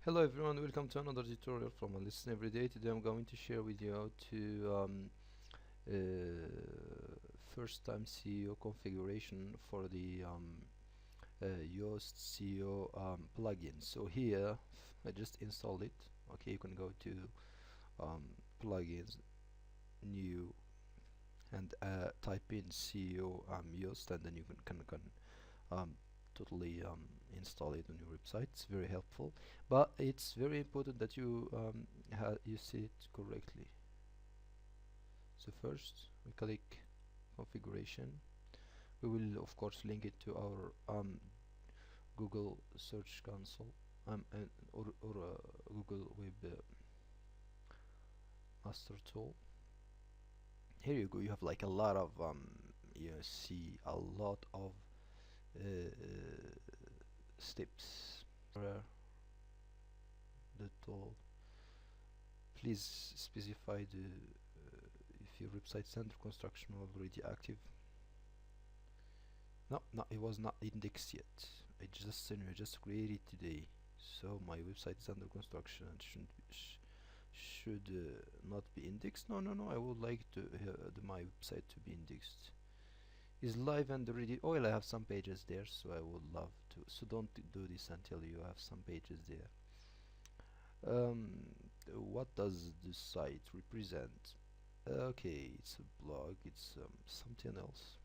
Hello everyone, welcome to another tutorial from a Listen Everyday. Today I'm going to share with you how to first time SEO configuration for the Yoast SEO plugin. So here I just installed it. Okay, you can go to plugins, new, and type in SEO Yoast, and then you can um, totally install it on your website. It's very helpful, but it's very important that you see it correctly. So first we click configuration. We will of course link it to our Google Search Console or Google Web Master tool. Here you go. You have like a lot of you see a lot of steps. The tool. Please specify the if your website is under construction already active. No, it was not indexed yet. I just created today, so my website is under construction and should not be indexed. No. I would like to my website to be indexed. Is live and ready. Oh, well, I have some pages there, so I would love to. So don't do this until you have some pages there. What does this site represent? Okay, it's a blog. It's something else.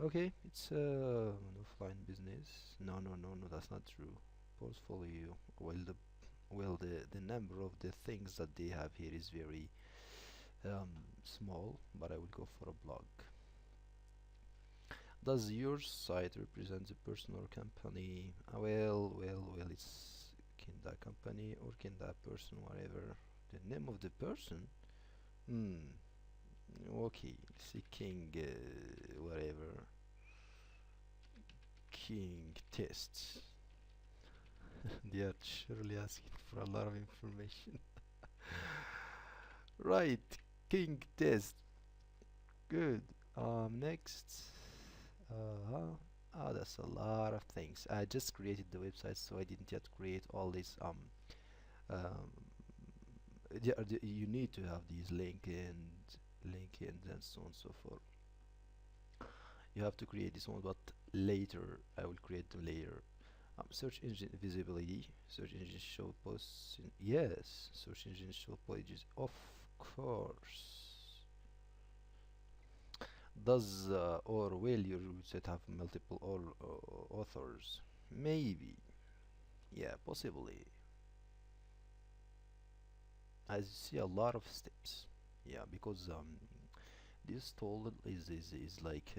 Okay, it's an offline business. No, that's not true. Portfolio. Well, the number of the things that they have here is very small, but I will go for a blog. Does your site represent a person or company? Well, it's kinda company or kinda person, whatever. The name of the person? Hmm. Okay, see king, whatever. King tests. They are surely asking for a lot of information. Right, king test. Good. Next. That's a lot of things. I just created the website, so I didn't yet create all these um you need to have these link and so on and so forth. You have to create this one, but later I will create them later. Search engine visibility. Search engine show posts. Yes, search engine show pages. Of course. Does or will your website have multiple or authors? Maybe. Yeah, possibly. I see a lot of steps. Yeah, because this tool is like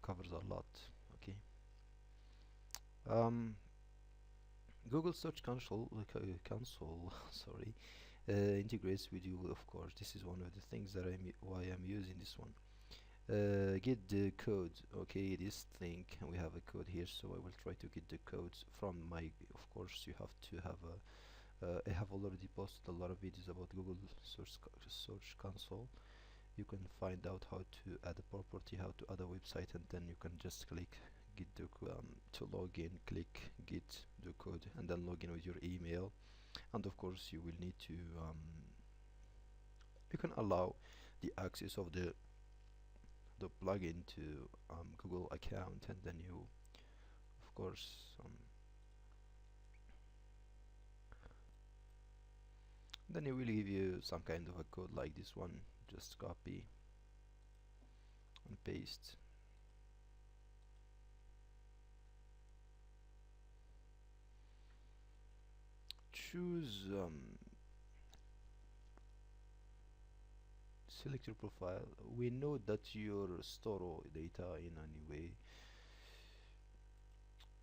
covers a lot. Okay. Um, Google Search Console, sorry, integrates with you. Of course, this is one of the things that why I'm using this one. Get the code. Okay, this thing, and we have a code here, so I will try to get the codes from my. Of course, you have to have a. I have already posted a lot of videos about Google Search Console. You can find out how to add a property, how to add a website, and then you can just click get the to log in, click get the code, and then log in with your email. And of course, you will need to you can allow the access of the plugin to Google account, and then you of course then it will give you some kind of a code like this one. Just copy and paste. Choose select your profile. We know that you store data in any way.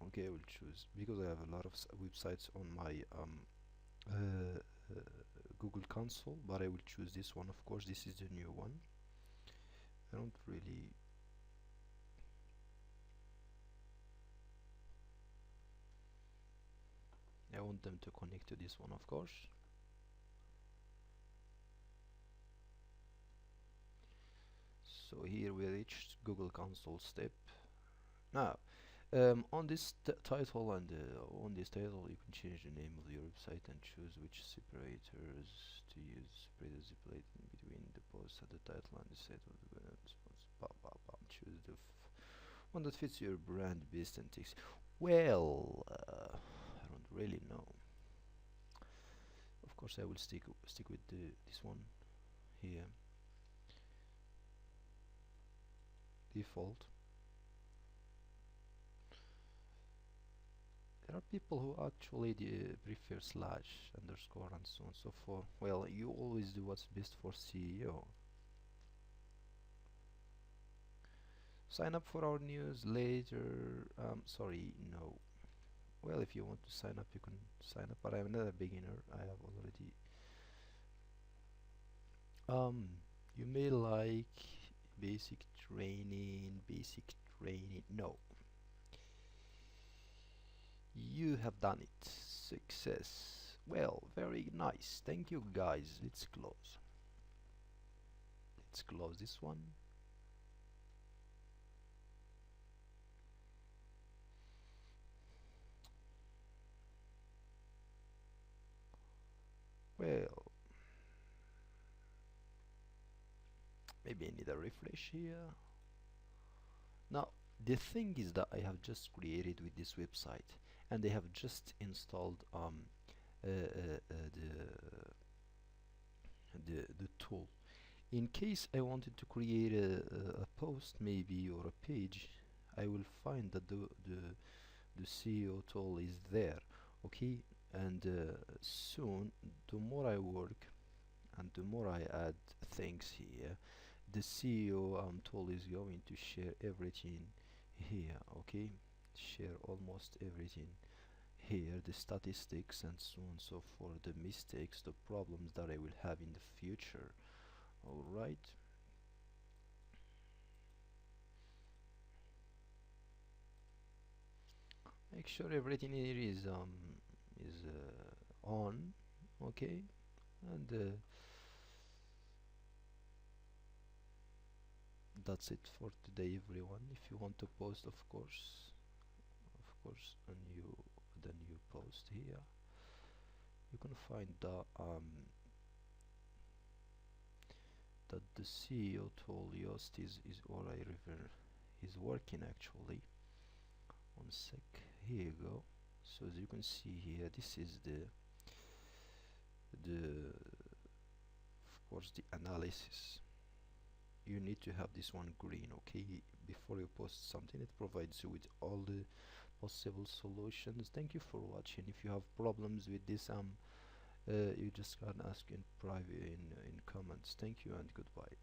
Okay, I will choose because I have a lot of websites on my uh, Google console, but I will choose this one. Of course, this is the new one. I don't really I want them to connect to this one, of course. So here we reached Google console step. Now On this title and on this title you can change the name of your website and choose which separators to use. Separators displayed in between the post at the title and the title of the response. Choose the one that fits your brand based and text. Well, I don't really know. Of course I will stick with this one here, default. There are people who actually prefer slash, underscore, and so on and so forth. Well, you always do what's best for SEO. Sign up for our newsletter. Sorry, no. Well, if you want to sign up, you can sign up, but I'm not a beginner. I have already. You may like basic training. No, you have done it. Success. Well, very nice. Thank you, guys. Let's close. Let's close this one. Well, maybe I need a refresh here. Now, the thing is that I have just created with this website, and they have just installed the tool. In case I wanted to create a post maybe or a page, I will find that the SEO tool is there, okay? And soon, the more I work and the more I add things here, the SEO tool is going to share everything here, okay? Share almost everything here, the statistics and so on and so forth, the mistakes, the problems that I will have in the future. All right. Make sure everything here is on, okay? And that's it for today, everyone. If you want to post, of course, a new post here, you can find that the CEO tool Yoast is or I refer is working actually. One sec, here you go. So as you can see here, this is the of course the analysis. You need to have this one green, okay? Before you post something, it provides you with all the possible solutions. Thank you for watching. If you have problems with this you just can ask in private in comments. Thank you and goodbye.